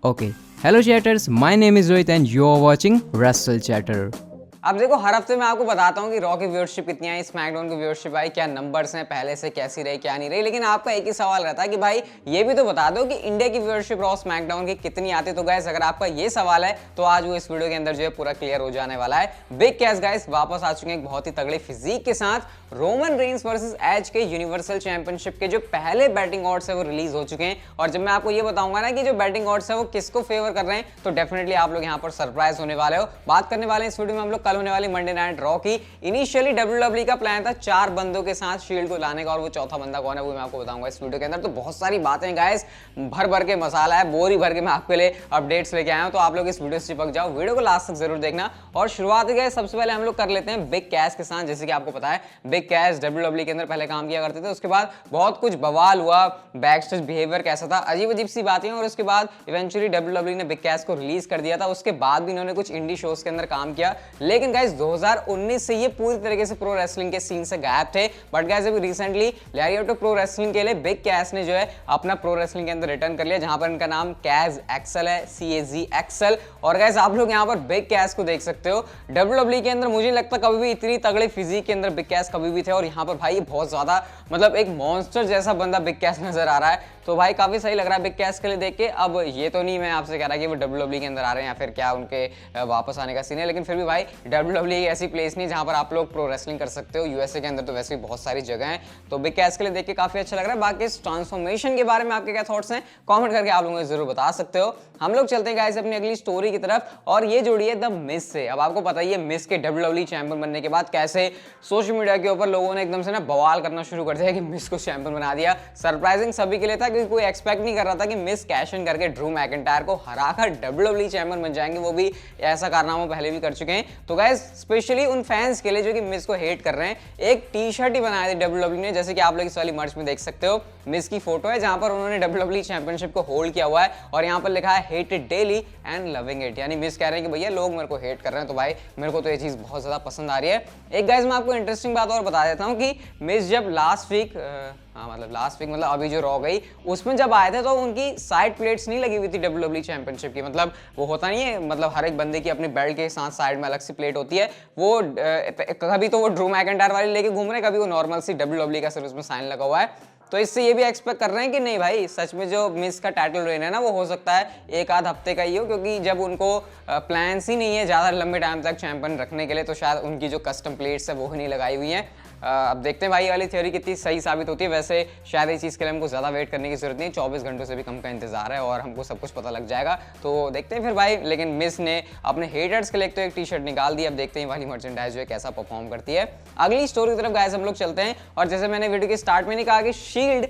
Okay. Hello chatters, my name is Rohit and you are watching Wrestle Chatter. अब देखो हर हफ्ते मैं आपको बताता हूँ कि रॉ की व्यूअरशिप कितनी आई, स्मैकडाउन की व्यूअरशिप आई, क्या नंबर्स हैं, पहले से कैसी रही क्या नहीं रही। लेकिन आपका एक ही सवाल रहता है कि भाई ये भी तो बता दो कि इंडिया की व्यूअरशिप रॉ स्मैकडाउन की कितनी आती है। तो गाइस अगर आपका ये सवाल है तो आज वो इस वीडियो के अंदर जो है पूरा क्लियर हो जाने वाला है। बिग कैश गाइस वापस आ चुके हैं एक बहुत ही तगड़े फिजिक के साथ। रोमन रेंस वर्सेस एज के यूनिवर्सल चैंपियनशिप के जो पहले बैटिंग ऑड्स है वो रिलीज हो चुके हैं। और जब मैं आपको ये बताऊंगा ना कि जो बैटिंग ऑड्स है वो किसको फेवर कर रहे हैं तो डेफिनेटली आप लोग यहाँ पर सरप्राइज होने वाले हो। बात करने वाले हैं इस वीडियो में हम लोग कल होने वाली मंडे नाइट रॉ की। इनिशियली डब्ल्यूडब्ल्यूई का प्लान था 4 बंदों के साथ शील्ड को लाने का और वो चौथा बंदा कौन है वो मैं आपको बताऊंगा इस वीडियो के अंदर। तो बहुत सारी बातें गाइस, भर भर के मसाला है, बोरी भर के मैं आपके लिए अपडेट्स लेके आया हूं। तो आप लोग इस वीडियो से चिपक जाओ, वीडियो को लास्ट तक जरूर देखना। और शुरुआत गाइस सबसे पहले हम लोग कर लेते हैं बिग कैश के साथ। जैसे कि आपको पता है बिग कैश डब्ल्यूडब्ल्यूई के अंदर पहले काम किया करते थे, उसके बाद बहुत कुछ बवाल हुआ, बैकस्टेज बिहेवियर कैसा था, अजीब अजीब सी बातें, और उसके बाद इवेंचुअली डब्ल्यूडब्ल्यूई ने बिग कैश को रिलीज कर दिया था। उसके बाद भी इन्होंने कुछ इंडी शोज के अंदर काम किया। लेकिन गाइस 2019 से ये पूरी तरीके से प्रो रेसलिंग के सीन से गायब थे। बट गाइस अभी रिसेंटली लैरियट प्रो रेसलिंग के लिए बिग कैश ने जो है अपना प्रो रेसलिंग के अंदर रिटर्न कर लिया, जहां पर इनका नाम कैज एक्सल है, CAZ एक्सल। और गाइस आप लोग यहां पर बिग कैश को देख सकते हो। डब्ल्यूडब्ल्यूई के अंदर मुझे नहीं लगता कभी भी इतनी तगड़े फिजिक के अंदर बिग कैश कभी भी थे। और यहां पर भाई बहुत ज्यादा मतलब एक मॉन्स्टर जैसा बंदा बिग कैश नजर आ रहा है। तो भाई काफी सही लग रहा है बिग कैश के लिए देख के। अब ये तो नहीं मैं आपसे कह रहा कि वो डब्ल्यूडब्ल्यूई के अंदर आ रहे हैं या फिर क्या उनके वापस आने का सीन है, लेकिन फिर भी भाई डब्ल्यूडब्ल्यूई ऐसी प्लेस नहीं जहां पर आप लोग प्रो रेसलिंग कर सकते हो। यूएसए के अंदर तो वैसे भी बहुत सारी जगह हैं। तो बिग कैश के लिए देख के काफी अच्छा लग रहा है। बाकी इस ट्रांसफॉर्मेशन के बारे में आपके क्या थॉट्स हैं कमेंट करके आप लोगों को जरूर बता सकते हो। हम लोग चलते हैं गाइस अपनी अगली स्टोरी की तरफ, और ये जोड़ी है द मिस से। अब आपको पता ही है मिस के डब्ल्यूडब्ल्यूई चैंपियन बनने के बाद कैसे सोशल मीडिया के ऊपर लोगों ने एकदम से ना बवाल करना शुरू कर दिया कि मिस को चैंपियन बना दिया। सरप्राइजिंग सभी के लिए था क्योंकि कोई एक्सपेक्ट नहीं कर रहा था कि मिस कैश इन करके ड्रू मैकिंटायर को हराकर डब्ल्यूडब्ल्यूई चैंपियन बन जाएंगे। वो भी ऐसा कारनामा पहले भी कर चुके हैं। तो गाइस स्पेशली उन फैंस के लिए जो कि मिस को हेट कर रहे हैं, एक टी शर्ट ही बनाया था डब्ल्यूडब्ल्यूई ने। जैसे कि आप लोग इस वाली मर्च में देख सकते हो मिस की फोटो है जहां पर उन्होंने डब्ल्यूडब्ल्यूई चैंपियनशिप को होल्ड किया हुआ है और यहां पर लिखा है hate it daily and loving it. यानी मिस कह रहे हैं कि भैया लोग मेरे को हेट कर रहे हैं तो भाई मेरे को तो ये चीज बहुत ज्यादा पसंद आ रही है। एक गाइस मैं आपको इंटरेस्टिंग बात और बता देता हूं कि मिस जब लास्ट वीक मतलब अभी जो रॉ गई उसमें जब आए थे तो उनकी साइड प्लेट्स नहीं लगी हुई थी डब्ल्यूडब्ल्यूई चैंपियनशिप की। मतलब वो होता नहीं है, मतलब हर एक बंदे की अपनी बेल्ट के साथ साइड में अलग सी प्लेट होती है। वो कभी तो वो ड्रू मैकिंटायर वाली लेके घूम रहे हैं, कभी वो नॉर्मल सी डब्ल्यूडब्ल्यूई का सिर्फ उसमें साइन लगा हुआ है। तो इससे ये भी एक्सपेक्ट कर रहे हैं कि नहीं भाई सच में जो मिस का टाइटल रेन है ना वो हो सकता है एक आध हफ्ते का ही हो, क्योंकि जब उनको प्लान्स ही नहीं है ज़्यादा लंबे टाइम तक चैंपियन रखने के लिए तो शायद उनकी जो कस्टम प्लेट्स है वो ही नहीं लगाई हुई हैं। अब देखते हैं भाई ये वाली थ्योरी कितनी सही साबित होती है। वैसे शायद इस चीज़ के लिए हमको ज़्यादा वेट करने की जरूरत नहीं, 24 घंटों से भी कम का इंतजार है और हमको सब कुछ पता लग जाएगा। तो देखते हैं फिर भाई। लेकिन मिस ने अपने हेटर्स के लिए तो एक टी शर्ट निकाल दी। अब देखते हैं वाली मर्चेंडाइज जो है कैसा परफॉर्म करती है। अगली स्टोरी की तरफ गाइस हम लोग चलते हैं। और जैसे मैंने वीडियो के स्टार्ट में नहीं कहा कि शील्ड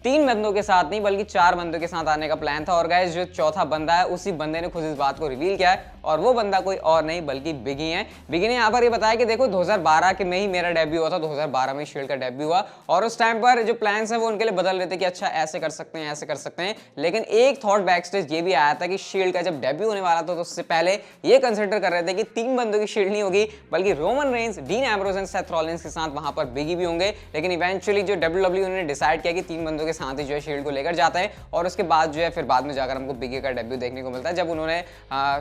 3 बंदों के साथ नहीं बल्कि 4 बंदों के साथ आने का प्लान था। और गाइस जो चौथा बंदा है उसी बंदे ने खुद इस बात को रिवील किया है, और वो बंदा कोई और नहीं बल्कि बिगी है। बिगी ने यहाँ पर ये बताया कि देखो 2012 के में ही मेरा डेब्यू हुआ था, 2012 में शील्ड का डेब्यू हुआ, और उस टाइम पर जो प्लान्स हैं वो उनके लिए बदल रहे थे कि अच्छा ऐसे कर सकते हैं ऐसे कर सकते हैं। लेकिन एक थॉट बैक स्टेज ये भी आया था कि शील्ड का जब डेब्यू होने वाला था तो उससे पहले ये कंसिडर कर रहे थे कि 3 बंदों की शील्ड नहीं होगी बल्कि Roman Reigns, dean Ambrose and Seth Rollins के साथ वहां पर बिगी भी होंगे। लेकिन इवेंचुअली जो डब्ल्यूडब्ल्यूई ने डिसाइड किया कि 3 बंदों के साथ ही जो है शील्ड लेकर जाता है, और उसके बाद जो है फिर बाद में जाकर हमको बिगी का डेब्यू देखने को मिलता है जब उन्होंने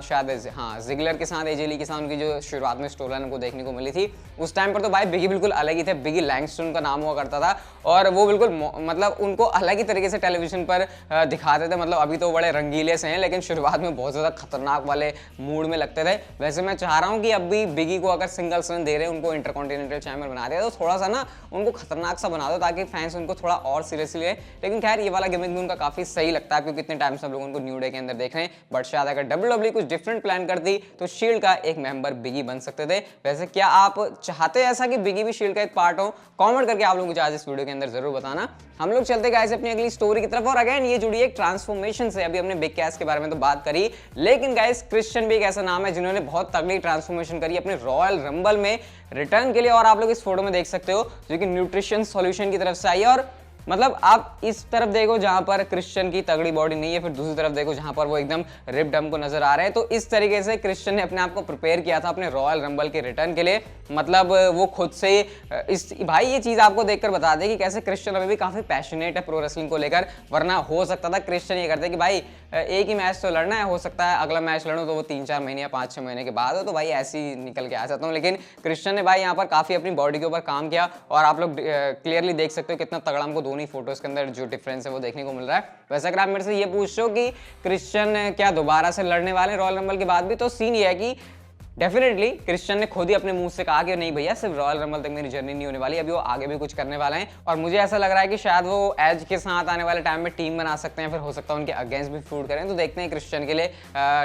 शायद जिगलर के साथ, एजे ली के साथ उनकी जो शुरुआत में स्टोरी लाइन हमको देखने को मिली थी। उस टाइम पर तो भाई बिगी बिल्कुल अलग ही थे। बिगी लैंगस्टन का नाम हुआ करता था और वो बिल्कुल मतलब उनको अलग ही तरीके से टेलीविजन पर दिखाते थे। मतलब अभी तो बड़े रंगीले से हैं लेकिन शुरुआत में बहुत ज्यादा खतरनाक वाले मूड में लगते थे। वैसे मैं चाह रहा हूँ कि अब भी बिगी को अगर सिंगल्स रन दे रहे हैं, उनको इंटरकॉन्टिनेंटल चैंपियन बना दिया तो थोड़ा सा ना उनको खतरनाक सा बना दो ताकि फैंस उनको थोड़ा और सीरियसली ले। लेकिन खैर ये वाला गिमिक भी उनका काफी सही लगता है क्योंकि इतने टाइम से हम लोग उनको न्यू डे के अंदर देख रहे हैं। बट शायद अगर डब्ल्यूडब्ल्यूई कुछ डिफरेंट प्लान करती तो शील्ड का एक मेंबर बिगी बन सकते थे। वैसे क्या आप चाहते हैं ऐसा कि बिगी भी शील्ड का एक पार्ट हो? कमेंट करके आप लोग मुझे आज इस वीडियो के अंदर जरूर बताना। हम लोग चलते गाइस अपनी अगली स्टोरी की तरफ, और अगेन ये जुड़ी एक ट्रांसफॉर्मेशन से। अभी हमने बिग कैश के बारे में तो बात करी, लेकिन गाइस क्रिश्चियन भी एक ऐसा नाम है जिन्होंने बहुत तगड़ी ट्रांसफॉर्मेशन करी अपने रॉयल रंबल में रिटर्न के लिए। और आप लोग इस फोटो में देख सकते हो जो कि न्यूट्रिशन सॉल्यूशन की तरफ से आई है। और मतलब आप इस तरफ देखो जहां पर क्रिश्चियन की तगड़ी बॉडी नहीं है, फिर दूसरी तरफ देखो जहां पर वो एकदम रिप्ड हमको नजर आ रहे हैं। तो इस तरीके से क्रिश्चियन ने अपने आप को प्रिपेयर किया था अपने रॉयल रंबल के रिटर्न के लिए। मतलब वो खुद से इस भाई ये चीज आपको देखकर बता दे कि कैसे क्रिश्चियन अभी भी काफी पैशनेट है प्रो रेसलिंग को लेकर। वरना हो सकता था क्रिश्चियन ये करते कि भाई एक ही मैच तो लड़ना है, हो सकता है अगला मैच लड़ूं तो वो 3-4 महीने या 5-6 महीने के बाद हो, तो भाई ऐसे ही निकल के आ जाता हूँ। लेकिन क्रिश्चियन ने भाई यहाँ पर काफी अपनी बॉडी के ऊपर काम किया और आप लोग क्लियरली देख सकते हो कितना तगड़ा हमको दोनों फोटोज के अंदर जो डिफरेंस है वो देखने को मिल रहा है। वैसे अगर आप मेरे से ये पूछ रहे हो कि क्रिश्चियन क्या दोबारा से लड़ने वाले रॉयल रंबल के बाद भी, तो सीन ये है कि डेफिनेटली क्रिश्चियन ने खुद ही अपने मुंह से कहा कि नहीं भैया सिर्फ रॉयल रंबल तक मेरी जर्नी नहीं होने वाली, अभी वो आगे भी कुछ करने वाले हैं। और मुझे ऐसा लग रहा है कि शायद वो एज के साथ आने वाले टाइम में टीम बना सकते हैं, फिर हो सकता है उनके अगेंस्ट भी फूड करें। तो देखते हैं क्रिश्चियन के लिए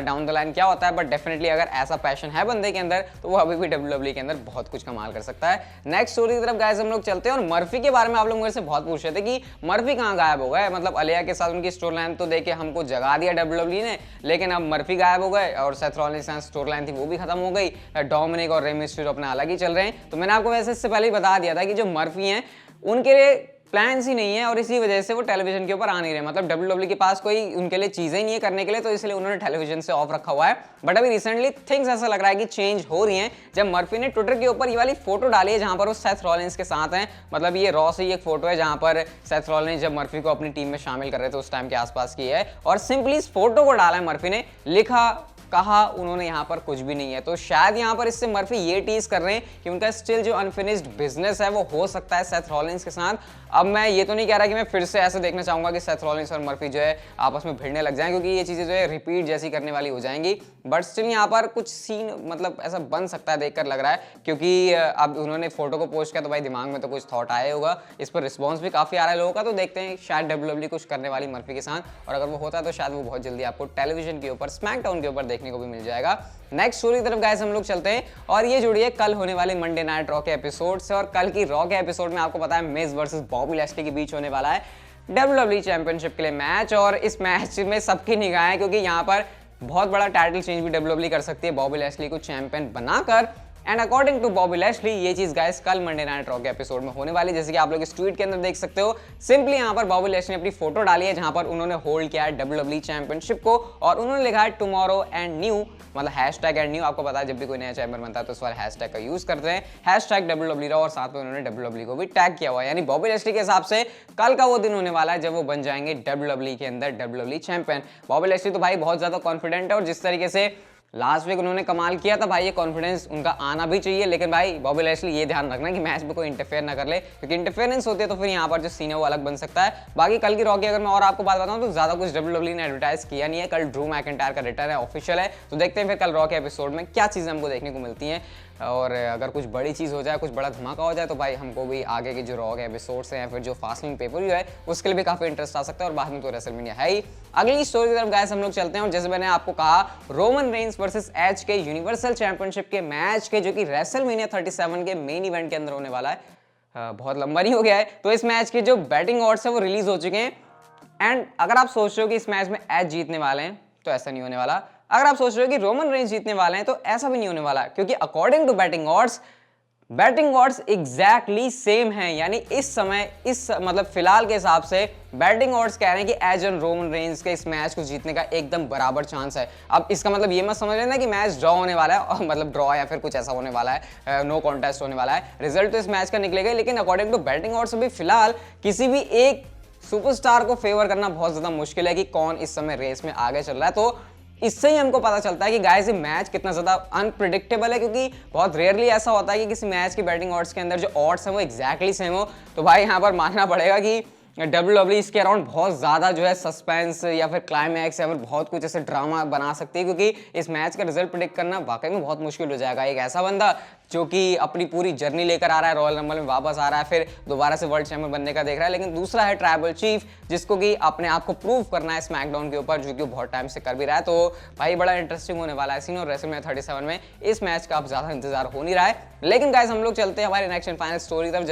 डाउन द लाइन क्या होता है। बट डेफिनेटली अगर ऐसा पैशन है बंदे के अंदर तो वो अभी भी WWE के अंदर बहुत कुछ कमाल कर सकता है। नेक्स्ट स्टोरी की तरफ गाइस हम लोग चलते हैं। और मर्फी के बारे में आप लोग मेरे से बहुत पूछ रहे थे कि मर्फी कहाँ गायब हो गए। मतलब अलिया के साथ उनकी स्टोरी लाइन तो देखे हमको जगा दिया WWE ने, लेकिन अब मर्फी गायब हो गए और सेथ रॉलिंस के साथ स्टोरी लाइन थी वो भी खत्म हो गई। डोमिनिक और रे मिस्टेरियो अपना अलग ही चल रहे हैं। तो मैंने आपको वैसे इससे पहले ही बता दिया था कि जो मर्फी हैं उनके लिए प्लान्स ही नहीं है और इसी वजह से वो टेलीविजन के ऊपर आ नहीं रहे। मतलब WWE के पास कोई उनके लिए चीजें नहीं है करने के लिए, तो इसलिए उन्होंने टेलीविजन से ऑफ रखा हुआ है। बट अभी रिसेंटली थिंग्स ऐसा लग रहा है कि चेंज हो रही हैं जब मर्फी ने ट्विटर के ऊपर ये वाली फोटो डाली है जहां पर वो सेथ रॉलिंस के साथ हैं। मतलब ये रॉ से एक फोटो है जहां पर सेथ रॉलिंस जब मर्फी को अपनी टीम में शामिल कर रहे थे उस टाइम के आसपास की है। और सिंपली इस फोटो को डाला है मर्फी ने, लिखा कहा उन्होंने यहाँ पर कुछ भी नहीं है। तो शायद यहाँ पर इससे मर्फी ये टीज कर रहे हैं कि उनका स्टिल जो अनफिनिश्ड बिजनेस है वो हो सकता है सेथ रॉलिंस के साथ। अब मैं ये तो नहीं कह रहा कि मैं फिर से ऐसे देखना चाहूंगा कि सेथ रॉलिंस और मर्फी जो है आपस में भिड़ने लग जाएं, क्योंकि ये चीजें जो है रिपीट जैसी करने वाली हो जाएंगी। बट स्टिल यहाँ पर कुछ सीन मतलब ऐसा बन सकता है देखकर लग रहा है, क्योंकि अब उन्होंने फोटो को पोस्ट किया तो भाई दिमाग में तो कुछ थॉट आया होगा। इस पर रिस्पॉन्स भी काफी आ रहा है लोगों का, तो देखते हैं शायद WWE कुछ करने वाली मर्फी के साथ। और अगर वो होता है तो शायद वो बहुत जल्दी आपको टेलीविजन के ऊपर स्मैकडाउन के ऊपर देखने को भी मिल जाएगा। नेक्स्ट स्टोरी की तरफ गाइस हम लोग चलते हैं और ये जुड़ी है कल होने वाली मंडे नाइट रॉ के एपिसोड से। और कल की रॉ के एपिसोड में आपको पता है मिज वर्सेस बॉबी लैशली के बीच होने वाला है WWE चैंपियनशिप के लिए मैच। और इस मैच में सबकी निगाहें हैं क्योंकि यहाँ पर बहुत बड़ा टाइटल चेंज भी WWE कर सकती है बॉबी लैशली को चैंपियन बनाकर। And according to Bobby Lashley ये चीज गाइस कल मंडे नाइट रॉ के एपिसोड में होने वाली, जैसे कि आप लोग इस ट्वीट के अंदर देख सकते हो। सिंपली यहाँ पर बॉबी लैशली ने अपनी फोटो डाली है जहां पर उन्होंने होल्ड किया है WWE चैंपियनशिप को और उन्होंने लिखा है टुमारो एंड न्यू, मतलब हैशटैग एंड न्यू। आपको पता है जब भी कोई नया चैंपियन बनता है तो इस वाले हैशटैग का यूज करते हैं, हैशटैग WWE रॉ, और साथ में उन्होंने WWE को भी टैग किया हुआ है। यानी बॉबी लैशली के हिसाब से कल का वो दिन होने वाला है जब वो बन जाएंगे WWE के अंदर WWE चैंपियन। बॉबी लैशली तो भाई बहुत ज्यादा कॉन्फिडेंट है और जिस तरीके से लास्ट वीक उन्होंने कमाल किया था भाई, ये कॉन्फिडेंस उनका आना भी चाहिए। लेकिन भाई बॉबी लैशली ये ध्यान रखना कि मैच में कोई इंटरफेयर ना कर ले, क्योंकि इंटरफेरेंस होती है तो फिर यहाँ पर जो सीन है वो अलग बन सकता है। बाकी कल की रॉ की अगर मैं और आपको बात बताऊं तो ज्यादा कुछ WWE ने एडवर्टाइज किया नहीं है। कल ड्रू मैकिंटायर का रिटर्न है, ऑफिशियल है। तो देखते हैं फिर कल रॉ के एपिसोड में क्या चीजें हमको देखने को मिलती हैं। और अगर कुछ बड़ी चीज हो जाए, कुछ बड़ा धमाका हो जाए तो भाई हमको भी आगे के जो रॉ के एपिसोड्स हैं या फिर जो फास्टलिंग पेपर व्यू है उसके लिए भी काफी इंटरेस्ट आ सकता है। और बाद में तो रेसलमेनिया है ही। अगली स्टोरी की तरफ गाइस हम लोग चलते हैं और जैसे मैंने आपको कहा रोमन रेंस वर्सेस एज के यूनिवर्सल चैंपियनशिप के मैच के जो कि रेसलमेनिया 37 के मेन इवेंट के अंदर होने वाला है, बहुत लंबा नहीं हो गया है। तो इस मैच के जो बैटिंग ऑड्स है वो रिलीज हो चुके हैं। एंड अगर आप सोच रहे हो कि इस मैच में एज जीतने वाले हैं तो ऐसा नहीं होने वाला। अगर आप सोच रहे हो कि रोमन रेंस जीतने वाले हैं तो ऐसा भी नहीं होने वाला, क्योंकि according to betting odds exactly same हैं। यानी इस समय इस मतलब फिलहाल के हिसाब से बैटिंग ऑड्स कह रहे हैं कि एज एंड रोमन रेंस के इस मैच को जीतने का एकदम बराबर चांस है। अब इसका मतलब ये मत समझ लेना कि मैच ड्रॉ होने वाला है, और मतलब ड्रॉ या फिर कुछ ऐसा होने वाला है, नो कॉन्टेस्ट होने वाला है। रिजल्ट तो इस मैच का निकलेगा, लेकिन अकॉर्डिंग टू बैटिंग ऑड्स अभी फिलहाल किसी भी एक सुपरस्टार को फेवर करना बहुत ज्यादा मुश्किल है कि कौन इस समय रेस में आगे चल रहा है। तो इससे ही हमको पता चलता है कि गाइस ये मैच कितना ज्यादा अनप्रिडिक्टेबल है, क्योंकि बहुत रेयरली ऐसा होता है कि किसी मैच की बैटिंग ऑड्स के अंदर जो ऑड्स हैं वो एग्जैक्टली सेम हो। तो भाई यहाँ पर मानना पड़ेगा कि WWE इसके अराउंड बहुत ज्यादा जो है सस्पेंस या फिर क्लाइमैक्स या फिर बहुत कुछ ऐसे ड्रामा बना सकती है, क्योंकि इस मैच का रिजल्ट प्रेडिक्ट करना वाकई में बहुत मुश्किल हो जाएगा। एक ऐसा बंदा जो कि अपनी पूरी जर्नी लेकर आ रहा है, रॉयल रंबल में वापस आ रहा है, फिर दोबारा से वर्ल्ड चैंपियन बनने का देख रहा है, लेकिन दूसरा है ट्राइबल चीफ जिसको कि अपने आप को प्रूव करना है स्मैकडाउन के ऊपर, जो कि बहुत टाइम से कर भी रहा है। तो भाई बड़ा इंटरेस्टिंग होने वाला है सीन। और रेसलमेनिया 37 में इस मैच का अब ज्यादा इंतजार हो नहीं रहा है। लेकिन गाइस हम लोग चलते हैं हमारे नेक्स्ट एंड फाइनल स्टोरी तरफ।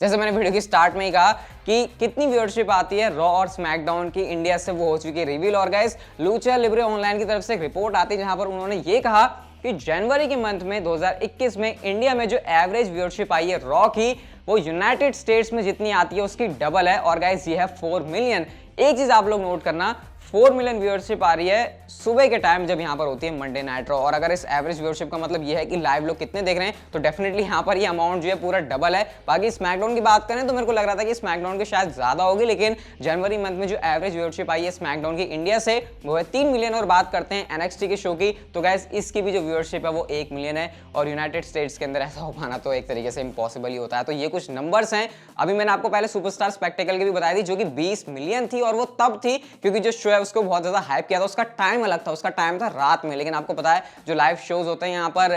जैसे मैंने वीडियो की स्टार्ट में ही कहा कि कितनी व्यूअरशिप आती है रॉ और स्मैकडाउन की इंडिया से, वो हो चुकी है रिवील। और गाइस लूचा लिब्रे ऑनलाइन की तरफ से एक रिपोर्ट आती है जहां पर उन्होंने ये कहा कि जनवरी के मंथ में 2021 में इंडिया में जो एवरेज व्यूअरशिप आई है रॉ की वो यूनाइटेड स्टेट्स में जितनी आती है उसकी डबल है। और गाइस ये है 4 मिलियन। एक चीज आप लोग नोट करना, 4 मिलियन व्यूअरशिप आ रही है सुबह के टाइम जब यहाँ पर होती है मंडे नाइट रॉ। और अगर इस एवरेज व्यूअरशिप का मतलब ये है कि लाइव लोग कितने देख रहे हैं, तो डेफिनेटली यहाँ पर ये अमाउंट जो है पूरा डबल है। बाकी स्मैकडाउन की बात करें तो मेरे को लग रहा था कि स्मैकडाउन की शायद ज्यादा होगी, लेकिन जनवरी मंथ में जो एवरेज व्यूअरशिप आई है स्मैकडाउन की इंडिया से वो है 3 मिलियन। और बात करते हैं एनएक्सटी के शो की, तो गाइस इसकी भी जो व्यूअरशिप है वो 1 मिलियन है। और यूनाइटेड स्टेट्स के अंदर ऐसा हो पाना तो एक तरीके से इम्पॉसिबल ही होता है। तो ये कुछ नंबर्स हैं। अभी मैंने आपको पहले सुपरस्टार स्पेक्टेकल की भी बताई थी जो कि 20 मिलियन थी, और वो तब थी क्योंकि जो शो है उसको बहुत ज्यादा हाइप किया था। उसका टाइम अलग था, उसका टाइम था रात में, लेकिन आपको पता है जो लाइव शोज होते हैं यहाँ पर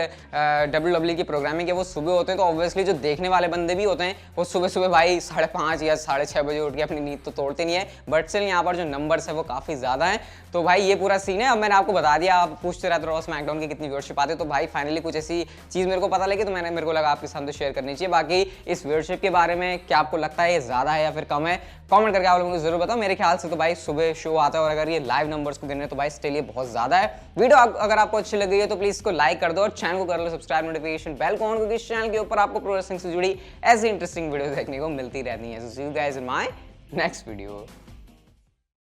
WWE की प्रोग्रामिंग के वो सुबह होते हैं, तो ऑब्वियसली जो देखने वाले बंदे भी होते हैं वो सुबह सुबह भाई 5:30 या 6:30 बजे उठ के अपनी नींद तो तोड़ते नहीं है। बट स्टिल यहाँ पर जो नंबर्स है वो काफी ज्यादा है। तो भाई ये पूरा सीन है। अब मैंने आपको बता दिया, आप पूछते रहते रहो स्मैकडाउन की कितनी व्यूअरशिप आती है, तो भाई फाइनली कुछ ऐसी चीज मेरे को पता लगी तो मेरे को लगा आपके साथ शेयर करनी चाहिए। बाकी इस व्यूअरशिप के बारे में क्या आपको लगता है ये ज्यादा है या फिर कम है, कमेंट करके आप लोगों को जरूर बताओ। मेरे ख्याल से तो भाई सुबह शो आता है और अगर ये लाइव नंबर्स को गिने तो भाई स्टिल ये बहुत ज्यादा है। वीडियो अगर आपको अच्छी लगी है तो प्लीज इसको लाइक कर दो और चैनल को कर लो सब्सक्राइब, नोटिफिकेशन बेल को ऑन, क्योंकि इस चैनल के ऊपर आपको प्रो रेसलिंग से जुड़ी ऐसी इंटरेस्टिंग वीडियो देखने को मिलती रहती है। So see you guys in my next video.